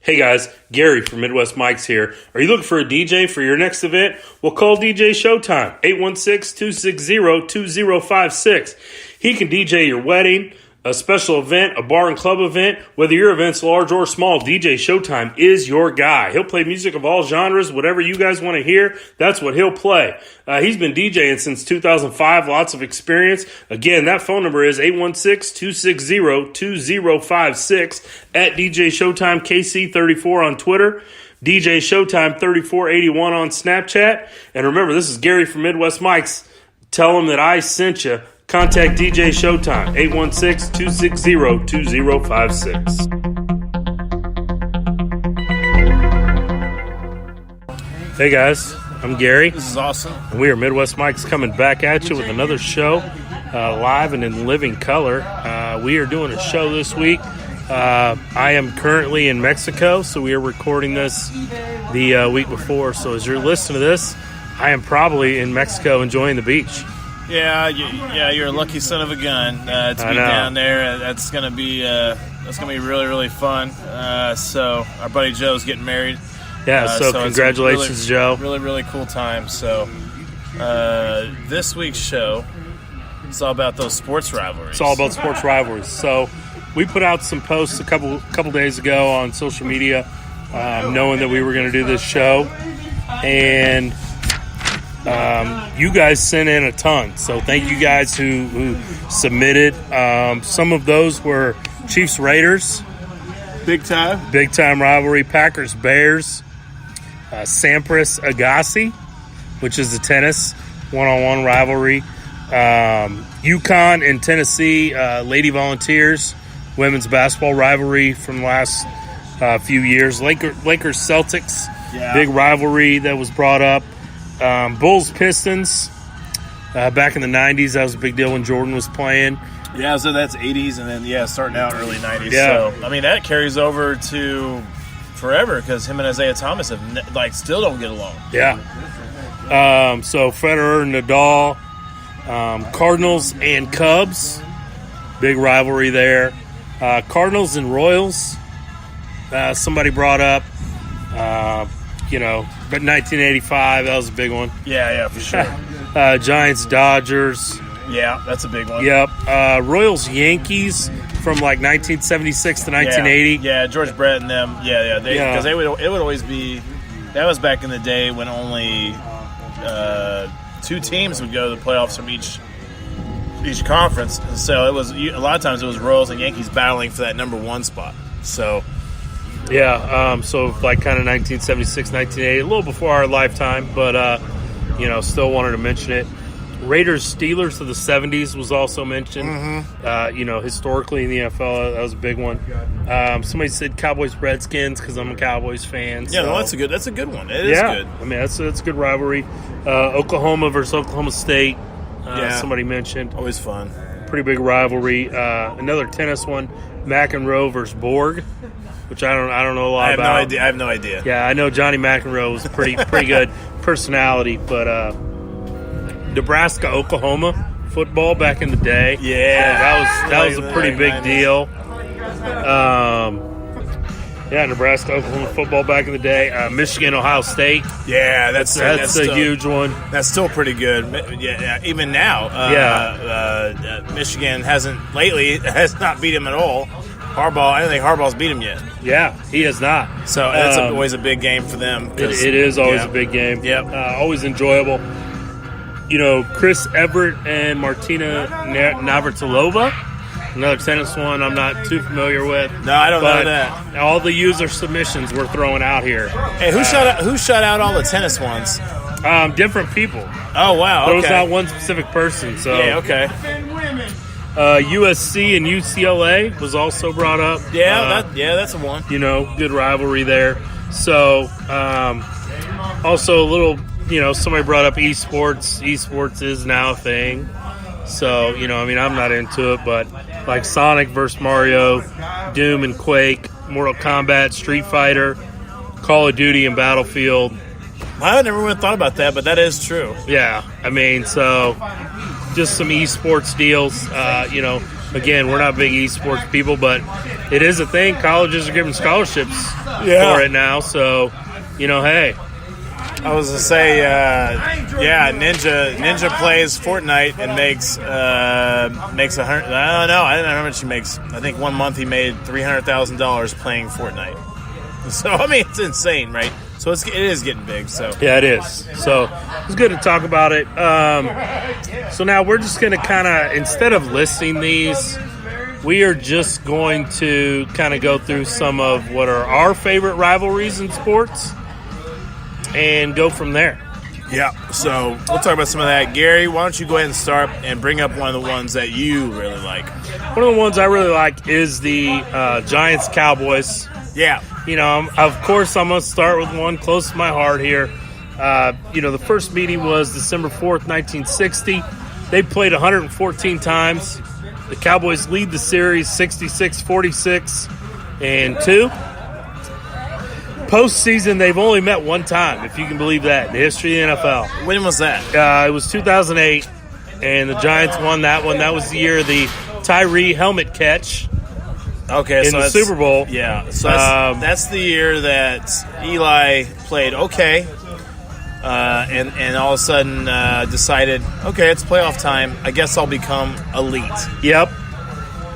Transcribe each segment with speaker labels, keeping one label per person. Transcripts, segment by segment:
Speaker 1: Hey guys, Gary from Midwest Mics here. Are you looking for a DJ for your next event? Well, call DJ Showtime, 816-260-2056. He can DJ your wedding, a special event, a bar and club event. Whether your event's large or small, DJ Showtime is your guy. He'll play music of all genres, whatever you guys want to hear, that's what he'll play. He's been DJing since 2005, lots of experience. Again, that phone number is 816-260-2056 at DJ Showtime KC34 on Twitter, DJ Showtime 3481 on Snapchat. And remember, this is Gary from Midwest Mics. Tell him that I sent you. Contact DJ Showtime, 816-260-2056. Hey guys, I'm Gary.
Speaker 2: This is awesome.
Speaker 1: And we are Midwest Mics coming back at you with another show, live and in living color. We are doing a show this week. I am currently in Mexico, so we are recording this the week before. So as you're listening to this, I am probably in Mexico enjoying the beach.
Speaker 2: Yeah, you're a lucky son of a gun to be down there. That's gonna be really, really fun. So our buddy Joe's getting married.
Speaker 1: Yeah, so congratulations, Joe.
Speaker 2: Really, really cool time. So this week's show is all about those sports rivalries.
Speaker 1: It's all about sports rivalries. So we put out some posts a couple days ago on social media, knowing that we were going to do this show, and you guys sent in a ton, so thank you guys who submitted. Some of those were Chiefs Raiders,
Speaker 2: big time
Speaker 1: rivalry, Packers Bears, Sampras Agassi, which is the tennis one-on-one rivalry, UConn and Tennessee Lady Volunteers women's basketball rivalry from the last few years, Lakers Celtics, big rivalry that was brought up. Bulls Pistons back in the 90s, that was a big deal when Jordan was playing.
Speaker 2: Yeah, so that's 80s, and then starting out early 90s.
Speaker 1: Yeah.
Speaker 2: So I mean that carries over to forever because him and Isaiah Thomas have still don't get along.
Speaker 1: Yeah. So Federer, Nadal, Cardinals and Cubs, big rivalry there. Cardinals and Royals, somebody brought up. But 1985, that was a big one.
Speaker 2: Yeah, for sure.
Speaker 1: Giants, Dodgers.
Speaker 2: Yeah, that's a big one.
Speaker 1: Yep. Royals, Yankees from like 1976 to 1980.
Speaker 2: Yeah, George Brett and them. Yeah. Because it would always be. That was back in the day when only two teams would go to the playoffs from each conference. So it was a lot of times it was Royals and Yankees battling for that number one spot. So.
Speaker 1: Yeah, so like kind of 1976, 1980, a little before our lifetime, but, still wanted to mention it. Raiders, Steelers of the 70s was also mentioned. Mm-hmm. Historically in the NFL, that was a big one. Somebody said Cowboys, Redskins because I'm a Cowboys fan.
Speaker 2: Yeah,
Speaker 1: so.
Speaker 2: That's a good one. It is good.
Speaker 1: I mean, that's a good rivalry. Oklahoma versus Oklahoma State, somebody mentioned.
Speaker 2: Always fun.
Speaker 1: Pretty big rivalry. Another tennis one, McEnroe versus Borg. Which I don't know a lot about.
Speaker 2: I have no idea.
Speaker 1: Yeah, I know Johnny McEnroe was pretty good personality, but Nebraska, Oklahoma football back in the day.
Speaker 2: Yeah,
Speaker 1: that was a pretty big deal. Nebraska, Oklahoma football back in the day. Michigan, Ohio State.
Speaker 2: Yeah, that's
Speaker 1: a huge one.
Speaker 2: That's still pretty good. Yeah, even now. Michigan has not beat him at all. I don't think Harbaugh's beat him yet.
Speaker 1: Yeah, he has not.
Speaker 2: So that's always a big game for them.
Speaker 1: It is always a big game.
Speaker 2: Yep.
Speaker 1: Always enjoyable. Chris Everett and Martina Navratilova, another tennis one I'm not too familiar with.
Speaker 2: No, I don't know that.
Speaker 1: All the user submissions we're throwing out here.
Speaker 2: Hey, who shut out all the tennis ones?
Speaker 1: Different people.
Speaker 2: Oh, wow.
Speaker 1: There was not one specific person. So
Speaker 2: yeah, okay.
Speaker 1: USC and UCLA was also brought up.
Speaker 2: That's a one.
Speaker 1: Good rivalry there. So, also a little, somebody brought up esports. Esports is now a thing. So, I'm not into it, but like Sonic versus Mario, Doom and Quake, Mortal Kombat, Street Fighter, Call of Duty and Battlefield.
Speaker 2: I never even thought about that, but that is true.
Speaker 1: Yeah, so just some esports deals. again, we're not big esports people, but it is a thing. Colleges are giving scholarships for it now. So, hey.
Speaker 2: I was to say, Ninja plays Fortnite and makes $100. I don't know. I don't know how much he makes. I think 1 month he made $300,000 playing Fortnite. So I mean, it's insane, right? So it is getting big. So
Speaker 1: yeah, it is. So it's good to talk about it. So now we're just going to kind of, instead of listing these, we are just going to kind of go through some of what are our favorite rivalries in sports and go from there.
Speaker 2: Yeah, so we'll talk about some of that. Gary, why don't you go ahead and start and bring up one of the ones that you really like?
Speaker 1: One of the ones I really like is the Giants-Cowboys.
Speaker 2: Yeah.
Speaker 1: Of course, I'm going to start with one close to my heart here. The first meeting was December 4th, 1960. They played 114 times. The Cowboys lead the series 66-46-2. Postseason, they've only met one time, if you can believe that, in the history of the NFL.
Speaker 2: When was that?
Speaker 1: It was 2008, and the Giants won that one. That was the year of the Tyree helmet catch in the Super Bowl.
Speaker 2: Yeah, so that's the year that Eli played okay, and all of a sudden decided, okay, it's playoff time. I guess I'll become elite.
Speaker 1: Yep.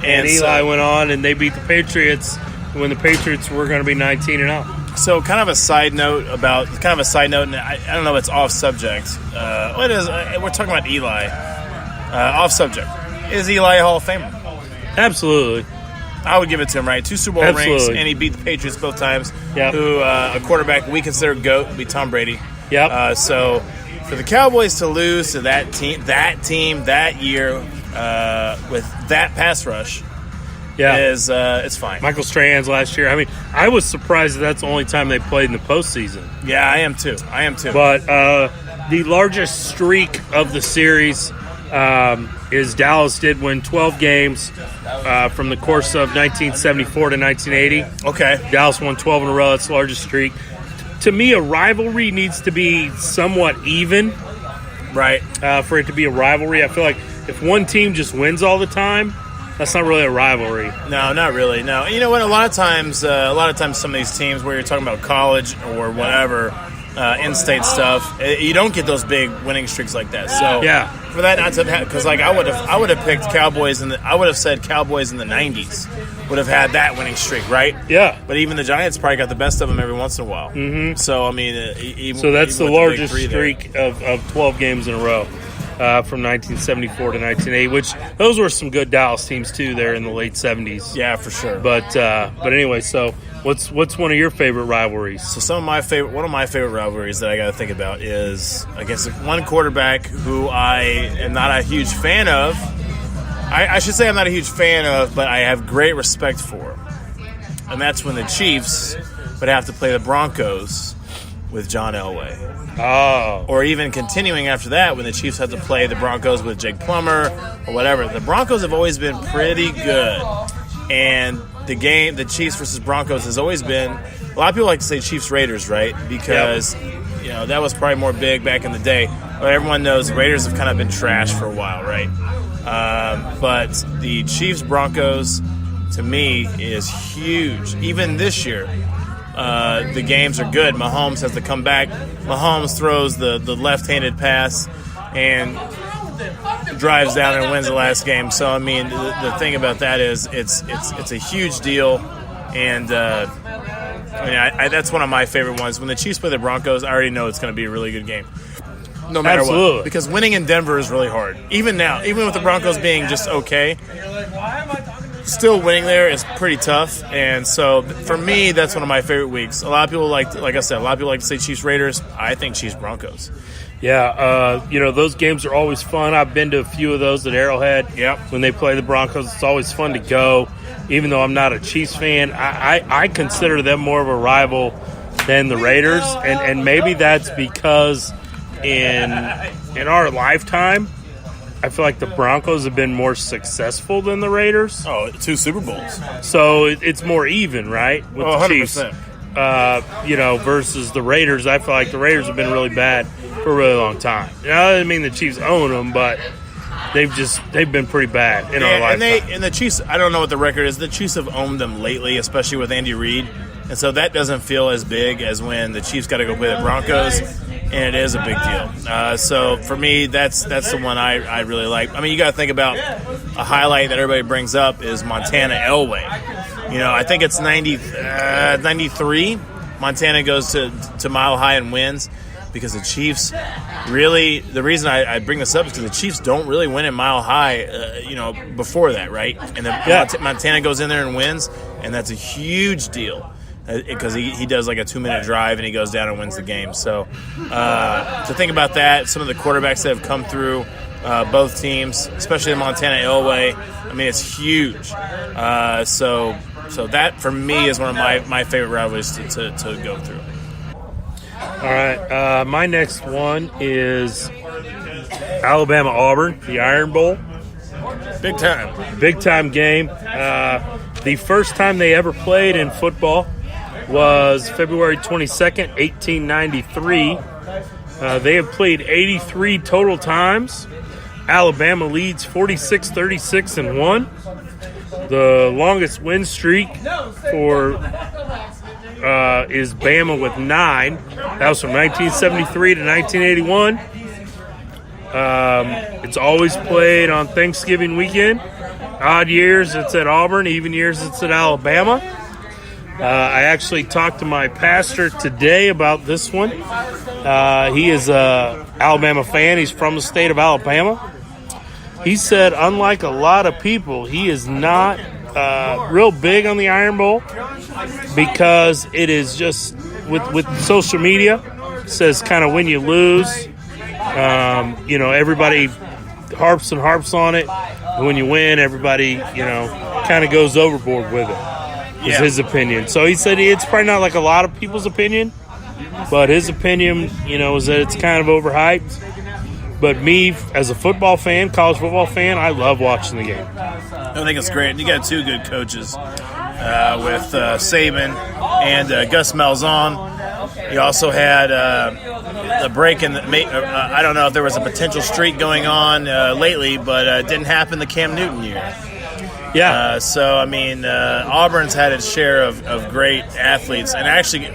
Speaker 1: And Eli went on, and they beat the Patriots when the Patriots were going to be 19-0.
Speaker 2: So, kind of a side note, and I don't know if it's off subject. What is? We're talking about Eli. Off subject. Is Eli a Hall of Famer?
Speaker 1: Absolutely.
Speaker 2: I would give it to him, right? 2 Super Bowl rings, and he beat the Patriots both times.
Speaker 1: Yep.
Speaker 2: Who a quarterback we consider GOAT would be Tom Brady.
Speaker 1: Yep.
Speaker 2: So, for the Cowboys to lose to that team that year with that pass rush.
Speaker 1: Yeah,
Speaker 2: it's fine.
Speaker 1: Michael Strahan's last year. I mean, I was surprised that's the only time they played in the postseason.
Speaker 2: Yeah, I am too.
Speaker 1: But the largest streak of the series is Dallas did win 12 games from the course of 1974 to 1980.
Speaker 2: Okay.
Speaker 1: Dallas won 12 in a row. That's the largest streak. To me, a rivalry needs to be somewhat even.
Speaker 2: Right.
Speaker 1: For it to be a rivalry. I feel like if one team just wins all the time, that's not really a rivalry.
Speaker 2: No, not really. No, you know what? A lot of times, some of these teams where you're talking about college or whatever, in-state stuff, you don't get those big winning streaks like that. So
Speaker 1: yeah,
Speaker 2: for that not to happen, because I would have picked Cowboys I would have said Cowboys in the '90s would have had that winning streak, right?
Speaker 1: Yeah.
Speaker 2: But even the Giants probably got the best of them every once in a while.
Speaker 1: Mm-hmm.
Speaker 2: So I mean,
Speaker 1: so that's the largest streak of 12 games in a row. From 1974 to 1980, which those were some good Dallas teams too there in the late 70s.
Speaker 2: Yeah, for sure.
Speaker 1: But anyway, so what's one of your favorite rivalries?
Speaker 2: So one of my favorite rivalries that I got to think about is against one quarterback who I am not a huge fan of. I should say I'm not a huge fan of, but I have great respect for. And that's when the Chiefs would have to play the Broncos with John Elway.
Speaker 1: Oh.
Speaker 2: Or even continuing after that when the Chiefs had to play the Broncos with Jake Plummer or whatever. The Broncos have always been pretty good. And the Chiefs versus Broncos has always been, a lot of people like to say Chiefs-Raiders, right? Because, that was probably more big back in the day. But everyone knows the Raiders have kind of been trash for a while, right? But the Chiefs-Broncos, to me, is huge. Even this year. The games are good. Mahomes has to come back. Mahomes throws the left-handed pass and drives down and wins the last game. So I mean, the thing about that is it's a huge deal, and that's one of my favorite ones. When the Chiefs play the Broncos, I already know it's going to be a really good game. No matter what, because winning in Denver is really hard. Even now, even with the Broncos being just okay. Still winning there is pretty tough, and so for me, that's one of my favorite weeks. A lot of people like I said, a lot of people like to say Chiefs Raiders. I think Chiefs Broncos.
Speaker 1: Yeah, those games are always fun. I've been to a few of those at Arrowhead.
Speaker 2: Yep.
Speaker 1: When they play the Broncos, it's always fun to go. Even though I'm not a Chiefs fan, I consider them more of a rival than the Raiders, and maybe that's because in our lifetime, I feel like the Broncos have been more successful than the Raiders.
Speaker 2: Oh, 2 Super Bowls.
Speaker 1: So it's more even, right? With the
Speaker 2: 100%.
Speaker 1: Chiefs. Versus the Raiders. I feel like the Raiders have been really bad for a really long time. I mean the Chiefs own them, but they've been pretty bad in our lifetime.
Speaker 2: And the Chiefs, I don't know what the record is. The Chiefs have owned them lately, especially with Andy Reid, and so that doesn't feel as big as when the Chiefs got to go play the Broncos, and it is a big deal. So for me, that's the one I really like. I mean, you got to think about a highlight that everybody brings up is Montana Elway. I think it's 93. Montana goes to Mile High and wins. Because the Chiefs really, the reason I bring this up is because the Chiefs don't really win in Mile High, before that, right? And Montana goes in there and wins, and that's a huge deal because he does like a 2-minute drive and he goes down and wins the game. So to think about that, some of the quarterbacks that have come through both teams, especially the Montana Elway, I mean, it's huge. So that for me is one of my favorite rivalries to go through.
Speaker 1: All right, my next one is Alabama-Auburn, the Iron Bowl. Big time game. The first time they ever played in football was February 22nd, 1893. They have played 83 total times. Alabama leads 46-36-1. The longest win streak is Bama with 9. That was from 1973 to 1981. It's always played on Thanksgiving weekend. Odd years it's at Auburn, even years it's at Alabama. I actually talked to my pastor today about this one. He is an Alabama fan. He's from the state of Alabama. He said, unlike a lot of people, he is not real big on the Iron Bowl because it is just with social media says kind of when you lose, everybody harps on it. And when you win, everybody kind of goes overboard with it. Is his opinion. So he said it's probably not like a lot of people's opinion, but his opinion, is that it's kind of overhyped. But me, as a football fan, college football fan, I love watching the game.
Speaker 2: I think it's great. You got two good coaches with Saban and Gus Malzahn. You also had a break in I don't know if there was a potential streak going on lately, but it didn't happen the Cam Newton year.
Speaker 1: Yeah.
Speaker 2: Auburn's had its share of great athletes. And actually,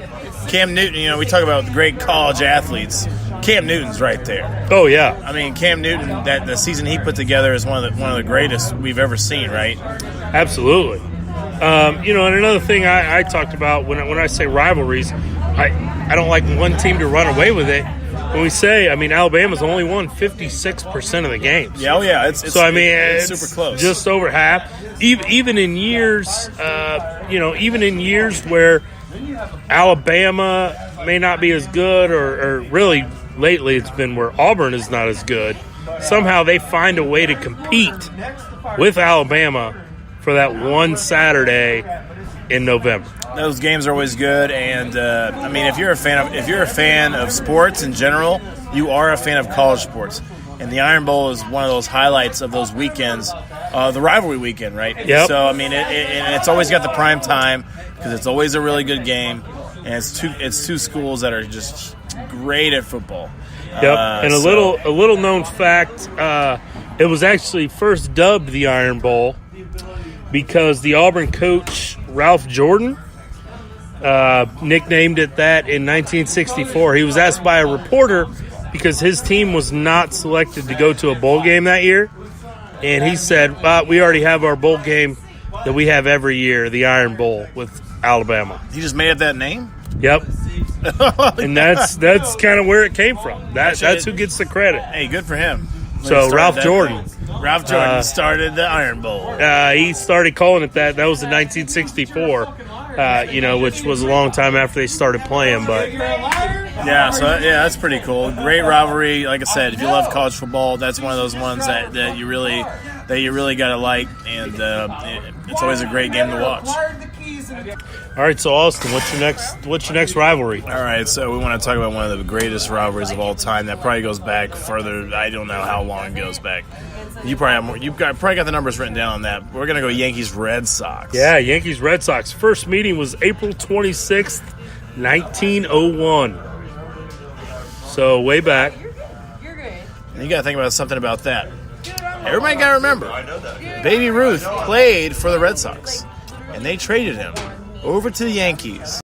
Speaker 2: Cam Newton, we talk about great college athletes. Cam Newton's right there.
Speaker 1: Oh, yeah.
Speaker 2: I mean, Cam Newton, that the season he put together is one of the greatest we've ever seen, right?
Speaker 1: Absolutely. And another thing I talked about when I say rivalries, I don't like one team to run away with it. When we say, Alabama's only won 56% of the games.
Speaker 2: Yeah, it's super close.
Speaker 1: Just over half. Even in years, where Alabama may not be as good, or really lately it's been where Auburn is not as good. Somehow they find a way to compete with Alabama for that one Saturday in November.
Speaker 2: Those games are always good, and if you're a fan of sports in general, you are a fan of college sports. And the Iron Bowl is one of those highlights of those weekends, the rivalry weekend, right?
Speaker 1: Yep.
Speaker 2: So it's always got the prime time because it's always a really good game, and it's two schools that are just great at football.
Speaker 1: Yep. And a little known fact, it was actually first dubbed the Iron Bowl because the Auburn coach Ralph Jordan nicknamed it that in 1964. He was asked by a reporter because his team was not selected to go to a bowl game that year, and he said, we already have our bowl game that we have every year, the Iron Bowl with Alabama.
Speaker 2: He just made up that name?
Speaker 1: Yep. And that's kind of where it came from. That's who gets the credit.
Speaker 2: Hey, good for him.
Speaker 1: So Ralph Jordan
Speaker 2: started the Iron Bowl.
Speaker 1: He started calling it that. That was in 1964, which was a long time after they started playing. But
Speaker 2: that's pretty cool. Great rivalry. Like I said, if you love college football, that's one of those ones that you really got to like, and it's always a great game to watch.
Speaker 1: All right, so Austin, what's your next rivalry?
Speaker 2: All right, so we want to talk about one of the greatest rivalries of all time. That probably goes back further. I don't know how long it goes back. You probably got the numbers written down on that. We're gonna go Yankees-Red Sox.
Speaker 1: Yeah, Yankees-Red Sox. First meeting was April 26th, 1901. So way back.
Speaker 2: And you got to think about something about that. everybody got to remember, Baby Ruth played for the Red Sox, and they traded him over to the Yankees.